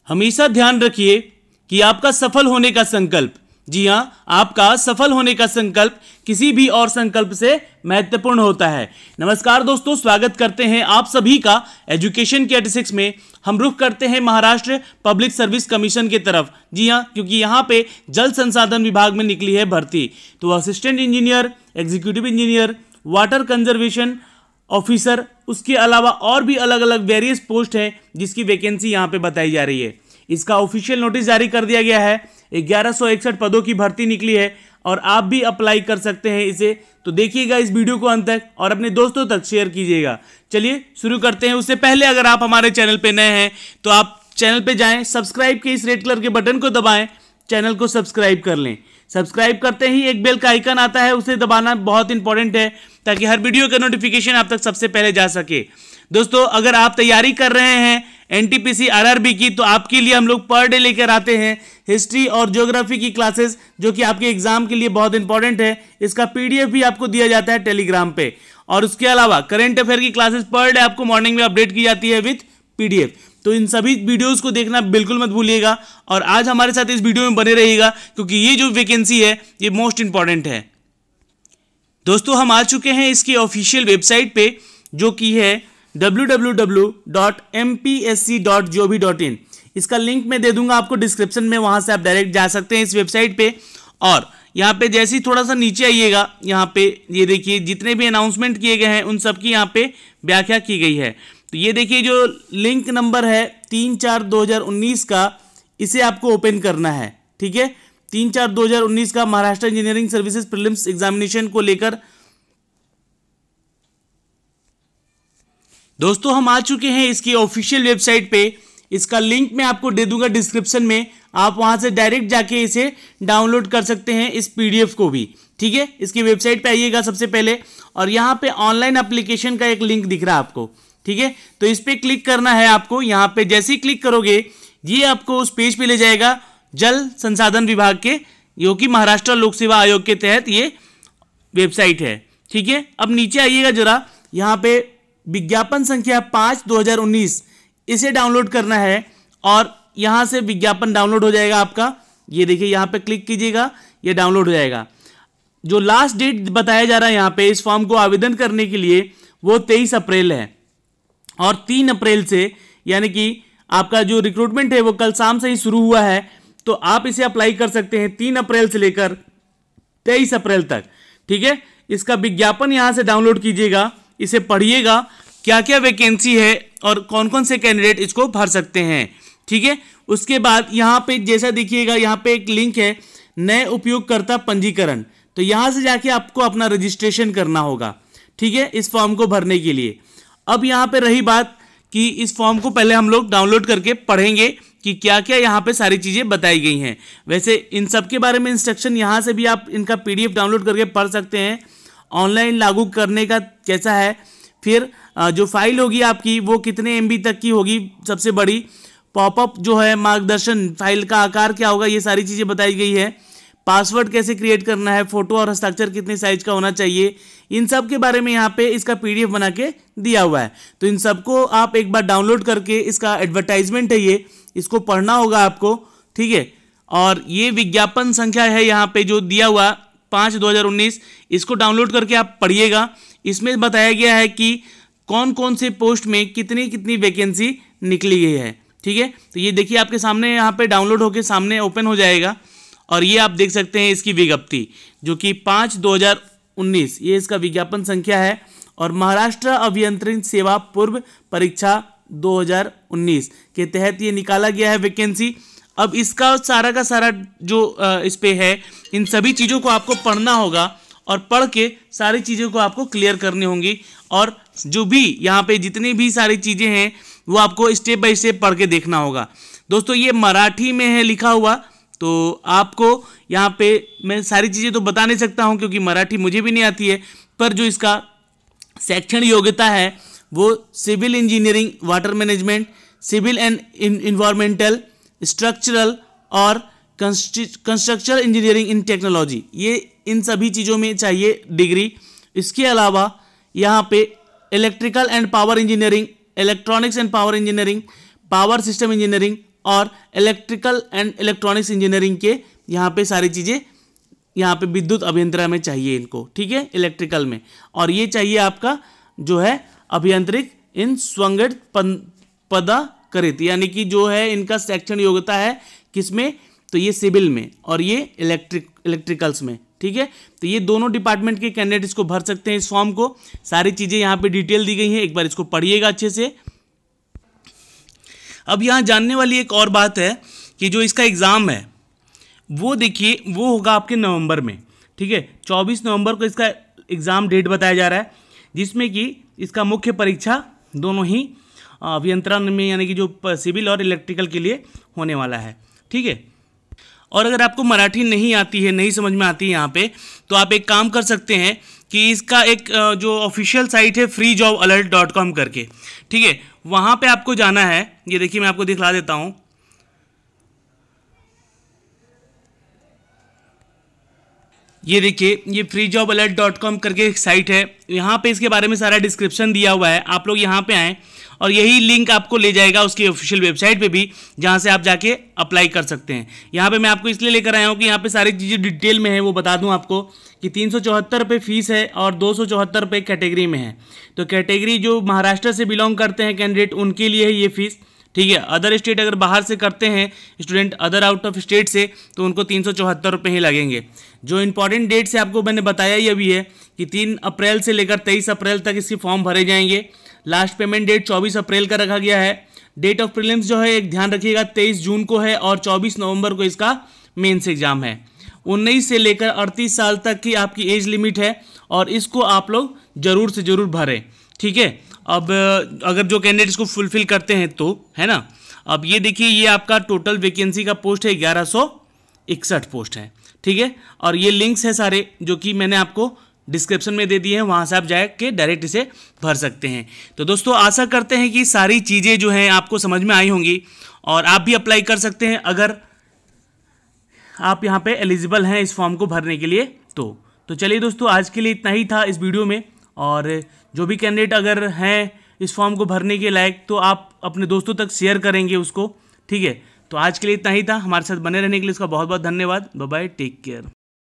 हमेशा ध्यान रखिए कि आपका सफल होने का संकल्प, जी हां, आपका सफल होने का संकल्प किसी भी और संकल्प से महत्वपूर्ण होता है। नमस्कार दोस्तों, स्वागत करते हैं आप सभी का एजुकेशन के 86 में। हम रुख करते हैं महाराष्ट्र पब्लिक सर्विस कमीशन की तरफ। जी हां, क्योंकि यहां पे जल संसाधन विभाग में निकली है भर्ती। तो assistant engineer, executive engineer, water conservation officer, उसके अलावा और भी अलग अलग वेरियस पोस्ट हैं जिसकी वैकेंसी यहाँ पे बताई जा रही है। इसका ऑफिशियल नोटिस जारी कर दिया गया है। 1161 पदों की भर्ती निकली है और आप भी अप्लाई कर सकते हैं इसे। तो देखिएगा इस वीडियो को अंत तक और अपने दोस्तों तक शेयर कीजिएगा। चलिए शुरू करते हैं। उससे पहले अगर आप हमारे चैनल पे नए हैं तो आप चैनल पे जाएं, सब्सक्राइब के इस रेड कलर के बटन को दबाएं, चैनल को सब्सक्राइब कर लें। सब्सक्राइब करते ही एक बेल का आइकन आता है, उसे दबाना बहुत इंपॉर्टेंट है ताकि हर वीडियो का नोटिफिकेशन आप तक सबसे पहले जा सके। दोस्तों, अगर आप तैयारी कर रहे हैं एनटीपीसी आरआरबी की, तो आपके लिए हम लोग पर डे लेकर आते हैं हिस्ट्री और ज्योग्राफी की क्लासेस, जो कि आपके एग्जाम के लिए बहुत इंपॉर्टेंट है। इसका पीडीएफ भी आपको दिया जाता है टेलीग्राम पे। और उसके अलावा करंट अफेयर की क्लासेस पर डे आपको मॉर्निंग में अपडेट की जाती है विथ पीडीएफ। तो इन सभी वीडियोस को देखना बिल्कुल मत भूलिएगा और आज हमारे साथ इस वीडियो में बने रहिएगा, क्योंकि ये जो वैकेंसी है ये मोस्ट इंपॉर्टेंट है। दोस्तों, हम आ चुके हैं इसकी ऑफिशियल वेबसाइट पे, जो कि है www.mpsc.gov.in। इसका लिंक मैं दे दूंगा आपको डिस्क्रिप्शन में, वहां से आप डायरेक्ट जा सकते हैं इस वेबसाइट पे। और यहाँ पे जैसे ही थोड़ा सा नीचे आइएगा, यहाँ पे ये देखिए जितने भी अनाउंसमेंट किए गए हैं उन सब की यहाँ पे व्याख्या की गई है। तो ये देखिए जो लिंक नंबर है 3/4/2019 का, इसे आपको ओपन करना है। ठीक है, 3/4/2019 का Maharashtra engineering services prelims examination को लेकर। दोस्तों, हम आ चुके हैं इसकी ऑफिशियल वेबसाइट पे। इसका लिंक मैं आपको दे दूंगा डिस्क्रिप्शन में, आप वहां से डायरेक्ट जाके इसे डाउनलोड कर सकते हैं, इस पीडीएफ को भी। ठीक है, इसकी वेबसाइट पे आइएगा सबसे पहले और यहाँ पे ऑनलाइन एप्लीकेशन का एक लिंक दिख रहा है आपको। ठीक है, तो इस पे क्लिक करना है आपको। यहाँ पे जैसे ही क्लिक करोगे ये आपको उस पेज पे ले जाएगा जल संसाधन विभाग के, जो कि महाराष्ट्र लोक सेवा आयोग के तहत ये वेबसाइट है। ठीक है, अब नीचे आइएगा जरा, यहाँ पे विज्ञापन संख्या 5/2019 इसे डाउनलोड करना है और यहाँ से विज्ञापन डाउनलोड हो जाएगा आपका। ये देखिए यहाँ पे क्लिक कीजिएगा, ये डाउनलोड हो जाएगा। जो लास्ट डेट बताया जा रहा है यहाँ पे इस फॉर्म को आवेदन करने के लिए, वो 23 अप्रैल है। और 3 अप्रैल से, यानी कि आपका जो रिक्रूटमेंट है वो कल शाम से ही शुरू हुआ है, तो आप इसे अप्लाई कर सकते हैं 3 अप्रैल से लेकर 23 अप्रैल तक। ठीक है, इसका विज्ञापन यहाँ से डाउनलोड कीजिएगा, इसे पढ़िएगा क्या क्या वैकेंसी है और कौन कौन से कैंडिडेट इसको भर सकते हैं। ठीक है, उसके बाद यहाँ पे जैसा देखिएगा, यहाँ पे एक लिंक है नए उपयोगकर्ता पंजीकरण, तो यहाँ से जाके आपको अपना रजिस्ट्रेशन करना होगा। ठीक है, इस फॉर्म को भरने के लिए। अब यहाँ पे रही बात कि इस फॉर्म को पहले हम लोग डाउनलोड करके पढ़ेंगे कि क्या क्या यहाँ पे सारी चीज़ें बताई गई हैं। वैसे इन सब के बारे में इंस्ट्रक्शन यहाँ से भी आप इनका पीडीएफ डाउनलोड करके पढ़ सकते हैं। ऑनलाइन लागू करने का कैसा है, फिर जो फाइल होगी आपकी वो कितने एमबी तक की होगी, सबसे बड़ी पॉपअप जो है मार्गदर्शन, फाइल का आकार क्या होगा, ये सारी चीज़ें बताई गई है। पासवर्ड कैसे क्रिएट करना है, फोटो और हस्ताक्षर कितने साइज का होना चाहिए, इन सब के बारे में यहाँ पे इसका पीडीएफ बना के दिया हुआ है। तो इन सबको आप एक बार डाउनलोड करके, इसका एडवर्टाइजमेंट है ये, इसको पढ़ना होगा आपको। ठीक है, और ये विज्ञापन संख्या है यहाँ पे जो दिया हुआ 5/2019, इसको डाउनलोड करके आप पढ़िएगा। इसमें बताया गया है कि कौन कौन से पोस्ट में कितनी कितनी वैकेंसी निकली गई है। ठीक है, तो ये देखिए आपके सामने यहाँ पे डाउनलोड होके सामने ओपन हो जाएगा और ये आप देख सकते हैं इसकी विज्ञप्ति, जो कि 5/2019 ये इसका विज्ञापन संख्या है। और महाराष्ट्र अभियंत्रण सेवा पूर्व परीक्षा 2019 के तहत ये निकाला गया है वैकेंसी। अब इसका सारा का सारा जो इस पे है, इन सभी चीज़ों को आपको पढ़ना होगा और पढ़ के सारी चीज़ों को आपको क्लियर करनी होंगी। और जो भी यहाँ पे जितनी भी सारी चीज़ें हैं वो आपको स्टेप बाय स्टेप पढ़ के देखना होगा। दोस्तों, ये मराठी में है लिखा हुआ, तो आपको यहाँ पे मैं सारी चीज़ें तो बता नहीं सकता हूँ क्योंकि मराठी मुझे भी नहीं आती है, पर जो इसका शैक्षणिक योग्यता है वो civil engineering, water management, civil and environmental, structural और कंस्ट्रक्चरल इंजीनियरिंग इन टेक्नोलॉजी, ये इन सभी चीज़ों में चाहिए डिग्री। इसके अलावा यहाँ पे electrical and power engineering, electronics and power engineering, power system engineering और इलेक्ट्रिकल एंड इलेक्ट्रॉनिक्स इंजीनियरिंग के यहाँ पे सारी चीज़ें, यहाँ पे विद्युत अभियंत्रण में चाहिए इनको, ठीक है, इलेक्ट्रिकल में। और ये चाहिए आपका जो है अभियांत्रिक इन स्वंगत पदाकरित, यानी कि जो है इनका शैक्षणिक योग्यता है किसमें, तो ये सिविल में और ये इलेक्ट्रिकल्स में, ठीक है। तो ये दोनों डिपार्टमेंट के कैंडिडेट इसको भर सकते हैं इस फॉर्म को। सारी चीज़ें यहाँ पे डिटेल दी गई हैं, एक बार इसको पढ़िएगा अच्छे से। अब यहाँ जानने वाली एक और बात है कि जो इसका एग्ज़ाम है वो देखिए वो होगा आपके नवंबर में, ठीक है। 24 नवंबर को इसका एग्ज़ाम डेट बताया जा रहा है, जिसमें कि इसका मुख्य परीक्षा दोनों ही अभियंत्रण में यानी कि जो सिविल और इलेक्ट्रिकल के लिए होने वाला है, ठीक है। और अगर आपको मराठी नहीं आती है, नहीं समझ में आती है यहाँ पे, तो आप एक काम कर सकते हैं कि इसका एक जो ऑफिशियल साइट है freejobalert.com करके, ठीक है, वहाँ पे आपको जाना है। ये देखिए मैं आपको दिखला देता हूँ। ये देखिए ये freejobalert.com करके एक साइट है, यहाँ पे इसके बारे में सारा डिस्क्रिप्शन दिया हुआ है। आप लोग यहाँ पे आएँ और यही लिंक आपको ले जाएगा उसकी ऑफिशियल वेबसाइट पे भी, जहाँ से आप जाके अप्लाई कर सकते हैं। यहाँ पे मैं आपको इसलिए लेकर आया हूँ कि यहाँ पे सारी चीज़ें डिटेल में है। वो बता दूँ आपको कि 374 रुपये फीस है और 274 रुपये कैटेगरी में है। तो कैटेगरी जो महाराष्ट्र से बिलोंग करते हैं कैंडिडेट, उनके लिए है ये फीस, ठीक है। अदर स्टेट अगर बाहर से करते हैं student, other out of state से, तो उनको 374 रुपये ही लगेंगे। जो इंपॉर्टेंट डेट से आपको मैंने बताया ही अभी है कि 3 अप्रैल से लेकर 23 अप्रैल तक इसके फॉर्म भरे जाएंगे। लास्ट पेमेंट डेट 24 अप्रैल का रखा गया है। डेट ऑफ प्रीलिम्स जो है एक ध्यान रखिएगा 23 जून को है और 24 नवंबर को इसका मेंस एग्जाम है। 19 से लेकर 38 साल तक की आपकी एज लिमिट है और इसको आप लोग जरूर से जरूर भरें, ठीक है। अब अगर जो कैंडिडेट इसको फुलफिल करते हैं तो, है ना। अब ये देखिए ये आपका टोटल वैकेंसी का पोस्ट है 1161 पोस्ट है, ठीक है। और ये लिंक्स है सारे जो कि मैंने आपको डिस्क्रिप्शन में दे दिए हैं, वहाँ से आप जाके डायरेक्ट इसे भर सकते हैं। तो दोस्तों आशा करते हैं कि सारी चीज़ें जो हैं आपको समझ में आई होंगी और आप भी अप्लाई कर सकते हैं अगर आप यहाँ पे एलिजिबल हैं इस फॉर्म को भरने के लिए। तो चलिए दोस्तों आज के लिए इतना ही था इस वीडियो में। और जो भी कैंडिडेट अगर हैं इस फॉर्म को भरने के लायक, तो आप अपने दोस्तों तक शेयर करेंगे उसको, ठीक है। तो आज के लिए इतना ही था। हमारे साथ बने रहने के लिए इसका बहुत बहुत धन्यवाद। Bye bye, take care.